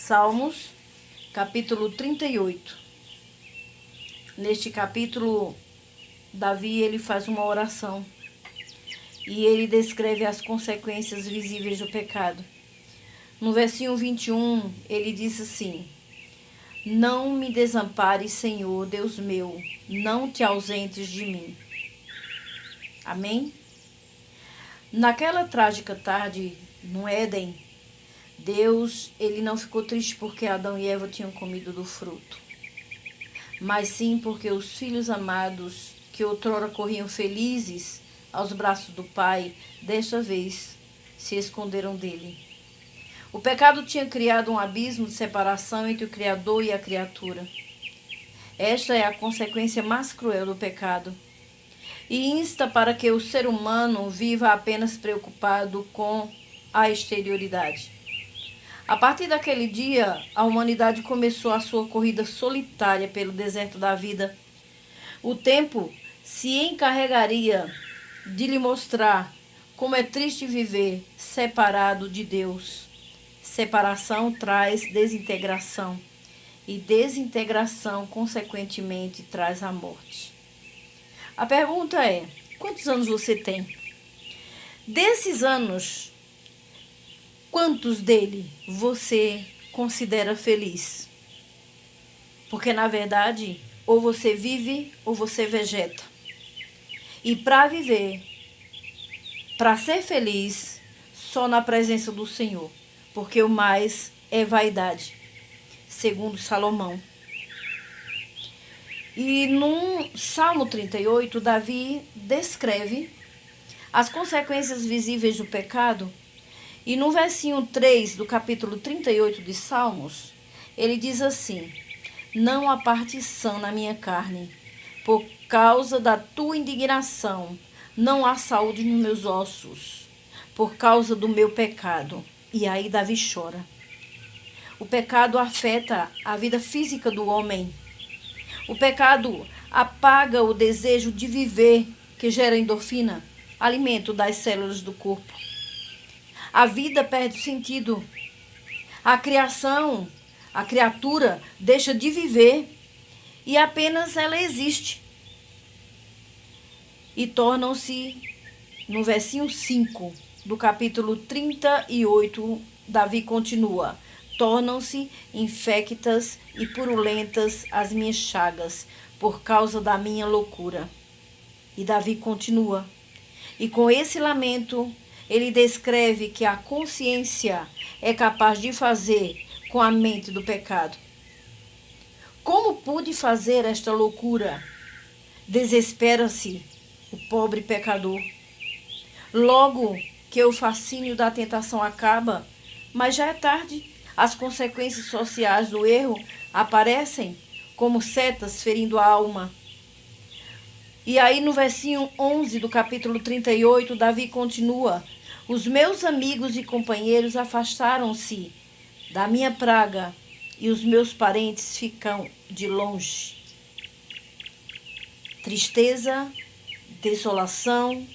Salmos, capítulo 38. Neste capítulo, Davi ele faz uma oração e ele descreve as consequências visíveis do pecado. No versículo 21, ele diz assim: Não me desampares, Senhor, Deus meu, não te ausentes de mim. Amém? Naquela trágica tarde, no Éden, Deus ele não ficou triste porque Adão e Eva tinham comido do fruto, mas sim porque os filhos amados, que outrora corriam felizes aos braços do Pai, desta vez se esconderam dele. O pecado tinha criado um abismo de separação entre o Criador e a criatura. Esta é a consequência mais cruel do pecado e insta para que o ser humano viva apenas preocupado com a exterioridade. A partir daquele dia, a humanidade começou a sua corrida solitária pelo deserto da vida. O tempo se encarregaria de lhe mostrar como é triste viver separado de Deus. Separação traz desintegração e desintegração, consequentemente, traz a morte. A pergunta é: quantos anos você tem? Desses anos, quantos dele você considera feliz? Porque, na verdade, ou você vive ou você vegeta. E para viver, para ser feliz, só na presença do Senhor. Porque o mais é vaidade, segundo Salomão. E no Salmo 38, Davi descreve as consequências visíveis do pecado. E no versículo 3 do capítulo 38 de Salmos, ele diz assim: Não há partição na minha carne, por causa da tua indignação, não há saúde nos meus ossos, por causa do meu pecado. E aí Davi chora. O pecado afeta a vida física do homem. O pecado apaga o desejo de viver, que gera endorfina, alimento das células do corpo. A vida perde sentido. A criação, a criatura deixa de viver e apenas ela existe. E tornam-se, no versículo 5 do capítulo 38, Davi continua: Tornam-se infectas e purulentas as minhas chagas, por causa da minha loucura. E Davi continua. E com esse lamento, ele descreve que a consciência é capaz de fazer com a mente do pecado. Como pude fazer esta loucura? Desespera-se o pobre pecador. Logo que o fascínio da tentação acaba, mas já é tarde. As consequências sociais do erro aparecem como setas ferindo a alma. E aí no versículo 11 do capítulo 38, Davi continua: Os meus amigos e companheiros afastaram-se da minha praga e os meus parentes ficam de longe. Tristeza, desolação,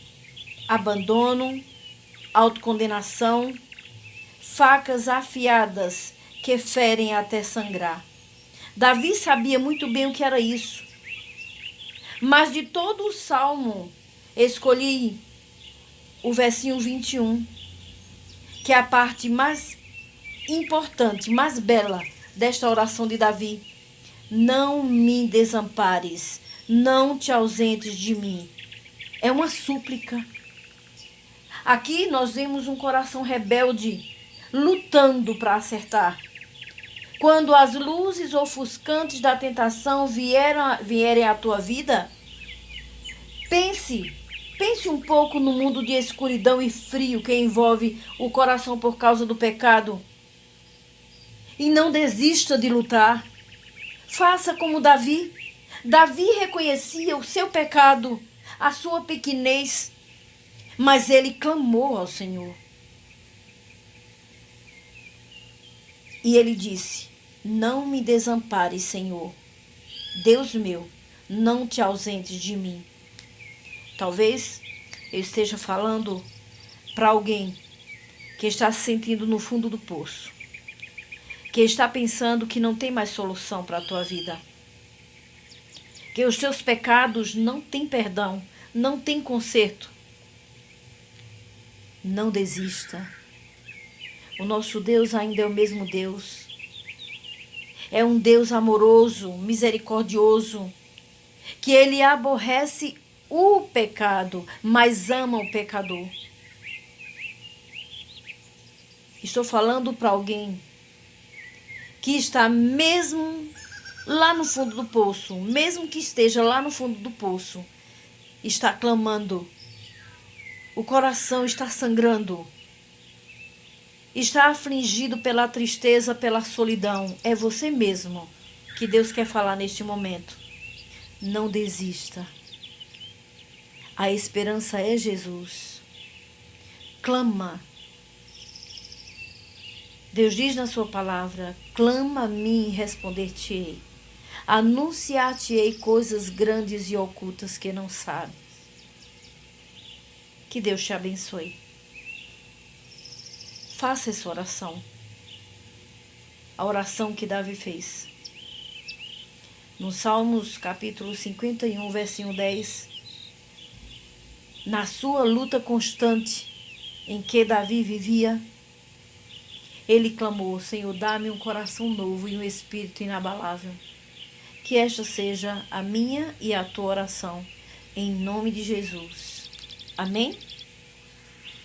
abandono, autocondenação, facas afiadas que ferem até sangrar. Davi sabia muito bem o que era isso. Mas de todo o salmo, escolhi o versículo 21, que é a parte mais importante, mais bela desta oração de Davi. Não me desampares, não te ausentes de mim. É uma súplica. Aqui nós vemos um coração rebelde lutando para acertar. Quando as luzes ofuscantes da tentação vierem à tua vida, pense um pouco no mundo de escuridão e frio que envolve o coração por causa do pecado. E não desista de lutar. Faça como Davi. Davi reconhecia o seu pecado, a sua pequenez, mas ele clamou ao Senhor. E ele disse: Não me desampares, Senhor. Deus meu, não te ausentes de mim. Talvez eu esteja falando para alguém que está se sentindo no fundo do poço, que está pensando que não tem mais solução para a tua vida, que os teus pecados não têm perdão, não têm conserto. Não desista. O nosso Deus ainda é o mesmo Deus. É um Deus amoroso, misericordioso, que Ele aborrece o pecado, mas ama o pecador. Estou falando para alguém que está mesmo lá no fundo do poço, mesmo que esteja lá no fundo do poço, está clamando, o coração está sangrando, está afligido pela tristeza, pela solidão. É você mesmo que Deus quer falar neste momento. Não desista. A esperança é Jesus. Clama. Deus diz na sua palavra: clama a mim e responder-te-ei. Anunciar-te-ei coisas grandes e ocultas que não sabes. Que Deus te abençoe. Faça essa oração. A oração que Davi fez. No Salmos capítulo 51, versículo 10. Na sua luta constante em que Davi vivia, ele clamou: Senhor, dá-me um coração novo e um espírito inabalável. Que esta seja a minha e a tua oração, em nome de Jesus. Amém?